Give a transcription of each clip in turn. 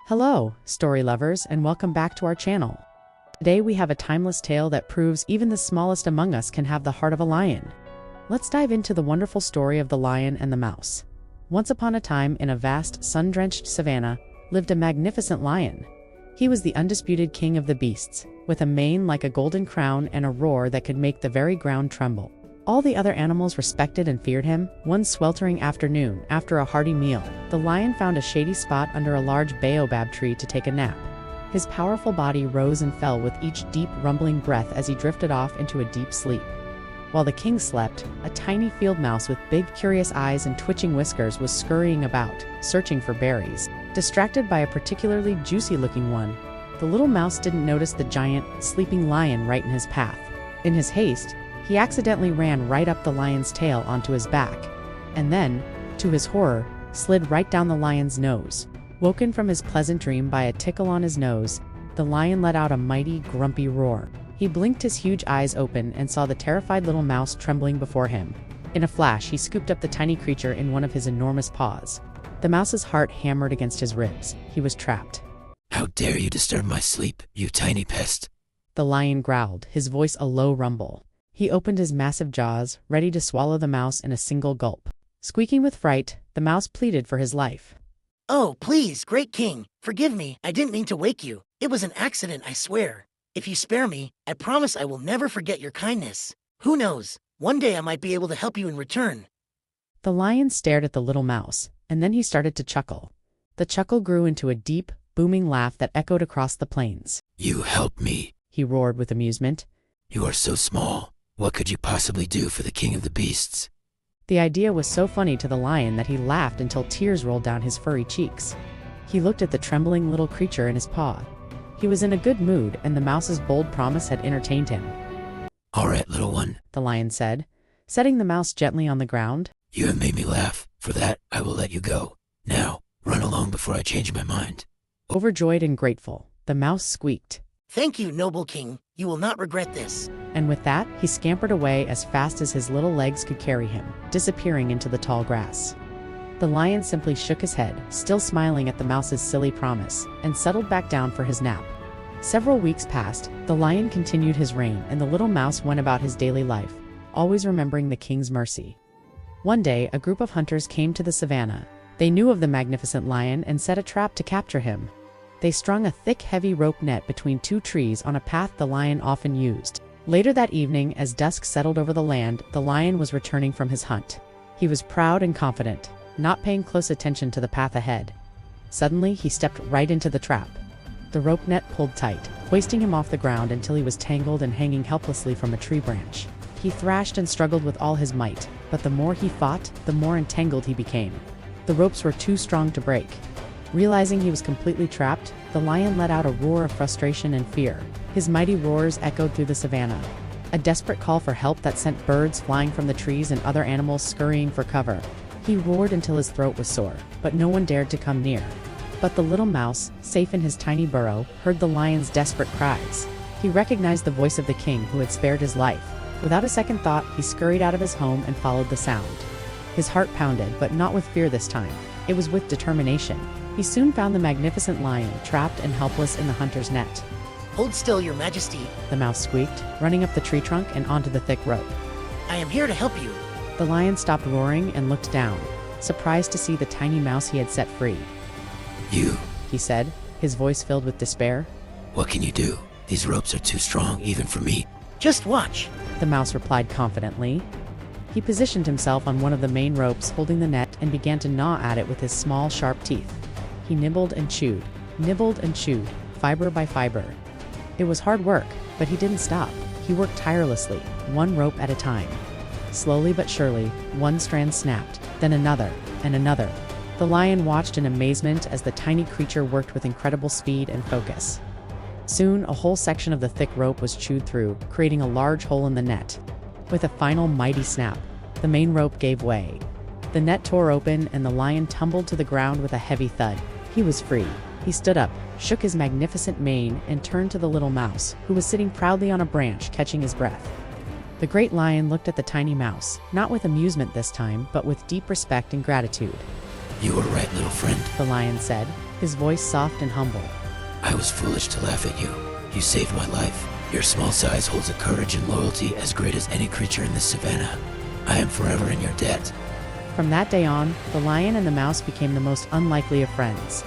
Hello, story lovers, and welcome back to our channel. Today we have a timeless tale that proves even the smallest among us can have the heart of a lion. Let's dive into the wonderful story of the lion and the mouse. Once upon a time, in a vast, sun-drenched savanna, lived a magnificent lion. He was the undisputed king of the beasts, with a mane like a golden crown and a roar that could make the very ground tremble. All the other animals respected and feared him. One sweltering afternoon, after a hearty meal, the lion found a shady spot under a large baobab tree to take a nap. His powerful body rose and fell with each deep, rumbling breath as he drifted off into a deep sleep. While the king slept, a tiny field mouse with big, curious eyes and twitching whiskers was scurrying about, searching for berries. Distracted by a particularly juicy-looking one, the little mouse didn't notice the giant, sleeping lion right in his path. In his haste, he accidentally ran right up the lion's tail onto his back, and then, to his horror, slid right down the lion's nose. Woken from his pleasant dream by a tickle on his nose, the lion let out a mighty, grumpy roar. He blinked his huge eyes open and saw the terrified little mouse trembling before him. In a flash, he scooped up the tiny creature in one of his enormous paws. The mouse's heart hammered against his ribs. He was trapped. "How dare you disturb my sleep, you tiny pest?" The lion growled, his voice a low rumble. He opened his massive jaws, ready to swallow the mouse in a single gulp. Squeaking with fright, the mouse pleaded for his life. "Oh, please, great king, forgive me. I didn't mean to wake you. It was an accident, I swear. If you spare me, I promise I will never forget your kindness. Who knows, one day I might be able to help you in return." The lion stared at the little mouse, and then he started to chuckle. The chuckle grew into a deep, booming laugh that echoed across the plains. "You help me," he roared with amusement. "You are so small. What could you possibly do for the king of the beasts?" The idea was so funny to the lion that he laughed until tears rolled down his furry cheeks. He looked at the trembling little creature in his paw. He was in a good mood, and the mouse's bold promise had entertained him. "All right, little one," the lion said, setting the mouse gently on the ground. "You have made me laugh. For that, I will let you go. Now, run along before I change my mind." Overjoyed and grateful, the mouse squeaked. "Thank you, noble king. You will not regret this." And with that, he scampered away as fast as his little legs could carry him, disappearing into the tall grass. The lion simply shook his head, still smiling at the mouse's silly promise, and settled back down for his nap. Several weeks passed, the lion continued his reign, and the little mouse went about his daily life, always remembering the king's mercy. One day, a group of hunters came to the savannah. They knew of the magnificent lion and set a trap to capture him. They strung a thick, heavy rope net between two trees on a path the lion often used. Later that evening, as dusk settled over the land, the lion was returning from his hunt. He was proud and confident, not paying close attention to the path ahead. Suddenly, he stepped right into the trap. The rope net pulled tight, hoisting him off the ground until he was tangled and hanging helplessly from a tree branch. He thrashed and struggled with all his might, but the more he fought, the more entangled he became. The ropes were too strong to break. Realizing he was completely trapped, the lion let out a roar of frustration and fear. His mighty roars echoed through the savannah, a desperate call for help that sent birds flying from the trees and other animals scurrying for cover. He roared until his throat was sore, but no one dared to come near. But the little mouse, safe in his tiny burrow, heard the lion's desperate cries. He recognized the voice of the king who had spared his life. Without a second thought, he scurried out of his home and followed the sound. His heart pounded, but not with fear this time. It was with determination. He soon found the magnificent lion, trapped and helpless in the hunter's net. "Hold still, your majesty. The mouse squeaked, running up the tree trunk and onto the thick rope. I am here to help you." The lion stopped roaring and looked down, surprised to see the tiny mouse he had set free. "You," he said, his voice filled with despair. "What can you do? These ropes are too strong even for me." "Just watch." The mouse replied confidently. He positioned himself on one of the main ropes holding the net and began to gnaw at it with his small, sharp teeth. He nibbled and chewed, fiber by fiber. It was hard work, but he didn't stop. He worked tirelessly, one rope at a time. Slowly but surely, one strand snapped, then another, and another. The lion watched in amazement as the tiny creature worked with incredible speed and focus. Soon, a whole section of the thick rope was chewed through, creating a large hole in the net. With a final mighty snap, the main rope gave way. The net tore open, and the lion tumbled to the ground with a heavy thud. He was free. He stood up, shook his magnificent mane, and turned to the little mouse, who was sitting proudly on a branch, catching his breath. The great lion looked at the tiny mouse, not with amusement this time, but with deep respect and gratitude. "You were right, little friend," the lion said. his voice soft and humble. I was foolish to laugh at you. You saved my life. Your small size holds a courage and loyalty as great as any creature in the savannah. I am forever in your debt. From that day on, the lion and the mouse became the most unlikely of friends.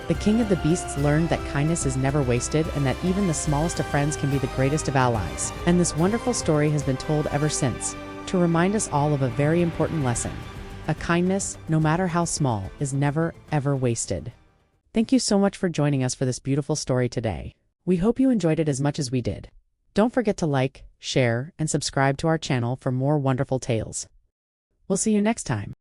The king of the beasts learned that kindness is never wasted and that even the smallest of friends can be the greatest of allies. And this wonderful story has been told ever since, to remind us all of a very important lesson. A kindness, no matter how small, is never, ever wasted. Thank you so much for joining us for this beautiful story today. We hope you enjoyed it as much as we did. Don't forget to like, share, and subscribe to our channel for more wonderful tales. We'll see you next time.